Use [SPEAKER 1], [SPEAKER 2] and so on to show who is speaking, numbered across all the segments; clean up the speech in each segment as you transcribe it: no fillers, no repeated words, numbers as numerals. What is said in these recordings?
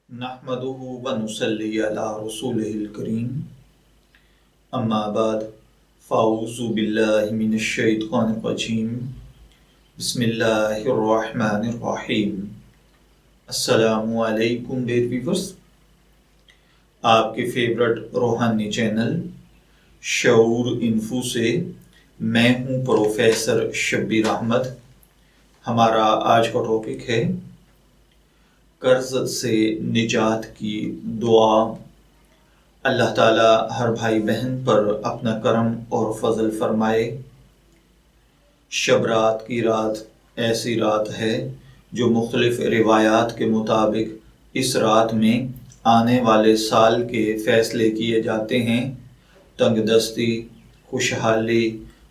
[SPEAKER 1] नहमदुहु व नुसल्ली अला रसूलिहिल करीम अम्मा बाद फ़ाऊज़ु बिल्लाहि मिनश शैतानिर रजीम बिस्मिल्लाहिर रहमानिर रहीम। अस्सलामु अलैकुम डियर व्यूअर्स, आपके फेवरेट रूहानी चैनल शऊर इन्फो से मैं हूँ प्रोफेसर शब्बीर अहमद। हमारा आज का टॉपिक है कर्ज से निजात की दुआ। अल्लाह ताला हर भाई बहन पर अपना करम और फजल फरमाए। शब रात की रात ऐसी रात है जो मुख्तलिफ रिवायात के मुताबिक इस रात में आने वाले साल के फैसले किए जाते हैं। तंगदस्ती, खुशहाली,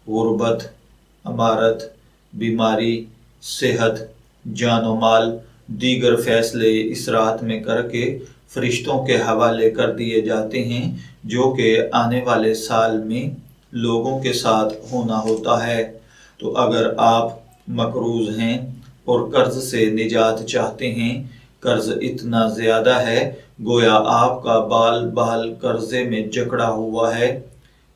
[SPEAKER 1] गुर्बत, अमारत, बीमारी, सेहत, जान व माल दीगर फैसले इस रात में करके फरिश्तों के हवाले कर दिए जाते हैं, जो कि आने वाले साल में लोगों के साथ होना होता है। तो अगर आप मकरूज़ हैं और कर्ज से निजात चाहते हैं, कर्ज इतना ज़्यादा है गोया आपका बाल बाल कर्जे में जकड़ा हुआ है,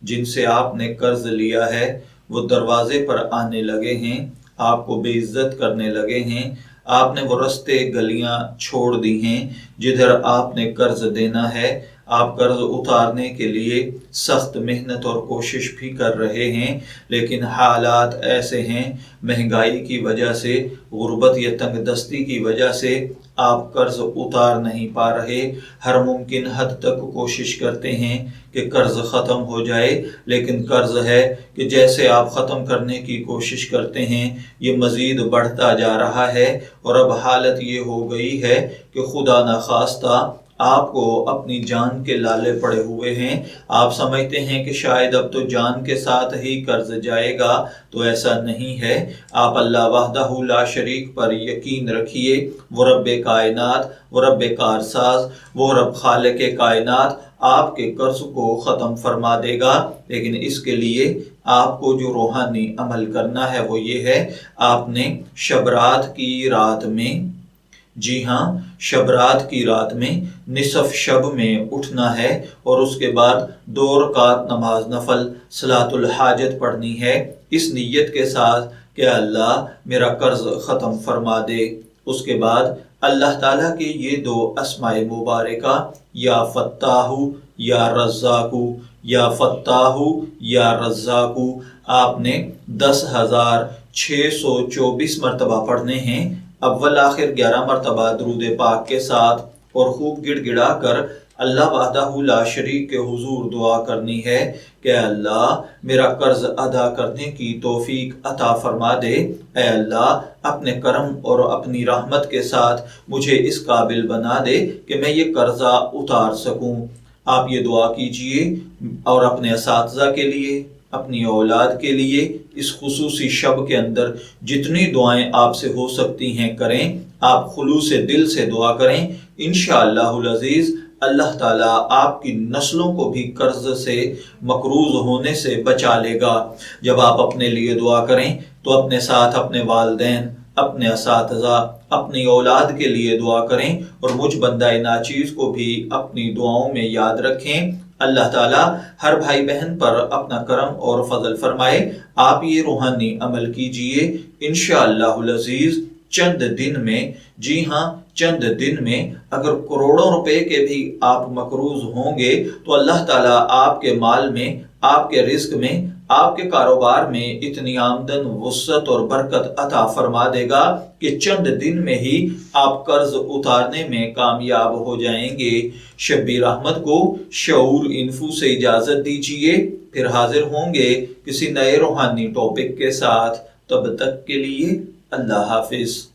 [SPEAKER 1] जिनसे आपने कर्ज लिया है वो दरवाजे पर आने लगे हैं, आपको बेइज्जत करने लगे हैं, आपने वो रास्ते गलियां छोड़ दी हैं जिधर आपने कर्ज देना है। आप कर्ज उतारने के लिए सख्त मेहनत और कोशिश भी कर रहे हैं, लेकिन हालात ऐसे हैं, महंगाई की वजह से, गुर्बत या तंगदस्ती की वजह से आप कर्ज उतार नहीं पा रहे। हर मुमकिन हद तक कोशिश करते हैं कि कर्ज ख़त्म हो जाए, लेकिन कर्ज है कि जैसे आप ख़त्म करने की कोशिश करते हैं ये मज़ीद बढ़ता जा रहा है। और अब हालत ये हो गई है कि खुदा न खास्ता आपको अपनी जान के लाले पड़े हुए हैं। आप समझते हैं कि शायद अब तो जान के साथ ही कर्ज जाएगा, तो ऐसा नहीं है। आप अल्लाह वहदहू ला शरीक पर यकीन रखिए। वो रब्बे कायनात, वो रब्बे कारसाज, वो रब खालिके कायनात आपके कर्ज को ख़त्म फरमा देगा। लेकिन इसके लिए आपको जो रूहानी अमल करना है वो ये है, आपने शब रात की रात में, जी हाँ, शब रात की रात में निसफ शब में उठना है और उसके बाद 2 रकात नमाज नफल सलातुल हाजत पढ़नी है, इस नीयत के साथ कि अल्लाह मेरा कर्ज ख़त्म फरमा दे। उसके बाद अल्लाह ताला के ये 2 अस्माए मुबारका, या फत्ताहु या रज़्ज़ाकु, या फत्ताहु या रज़्ज़ाकु, आपने 10,624 मरतबा पढ़ने हैं। अव्वल आखिर 11 मरतबा दुरूद पाक के साथ और खूब गिड़गिड़ा कर अल्लाह वहदहू ला शरीक के हुजूर दुआ करनी है कि अल्लाह मेरा कर्ज अदा करने की तौफीक अता फरमा दे। ऐ अल्लाह अपने करम और अपनी रहमत के साथ मुझे इस काबिल बना दे कि मैं ये कर्जा उतार सकूं। आप ये दुआ कीजिए और अपने असातिज़ा के लिए, अपनी औलाद के लिए इस खुसूसी शब के अंदर जितनी दुआएं आपसे हो सकती हैं करें। आप खुलूस से दिल से दुआ करें, इंशाअल्लाहुल अज़ीज़ अल्लाह ताला आपकी नस्लों को भी कर्ज से मकरूज होने से बचा लेगा। जब आप अपने लिए दुआ करें तो अपने साथ अपने वालिदैन, अपने असातिज़ा, अपनी औलाद के लिए दुआ करें और मुझ बंदा नाचीज़ को भी अपनी दुआओं में याद रखें। अल्लाह ताला हर भाई बहन पर अपना करम और फजल फरमाए। आप ये रूहानी अमल कीजिए, इंशाअल्लाहुल अज़ीज़ चंद दिन में, जी हाँ चंद दिन में अगर करोड़ों रुपए के भी आप मकरूज होंगे तो अल्लाह ताला आपके माल में, आपके रिस्क में, आपके कारोबार में इतनी आमदन, वुसअत और बरकत अता फरमा देगा कि चंद दिन में ही आप कर्ज उतारने में कामयाब हो जाएंगे। शब्बीर अहमद को शऊर इन्फो से इजाजत दीजिए, फिर हाजिर होंगे किसी नए रूहानी टॉपिक के साथ। तब तक के लिए अल्लाह हाफिज।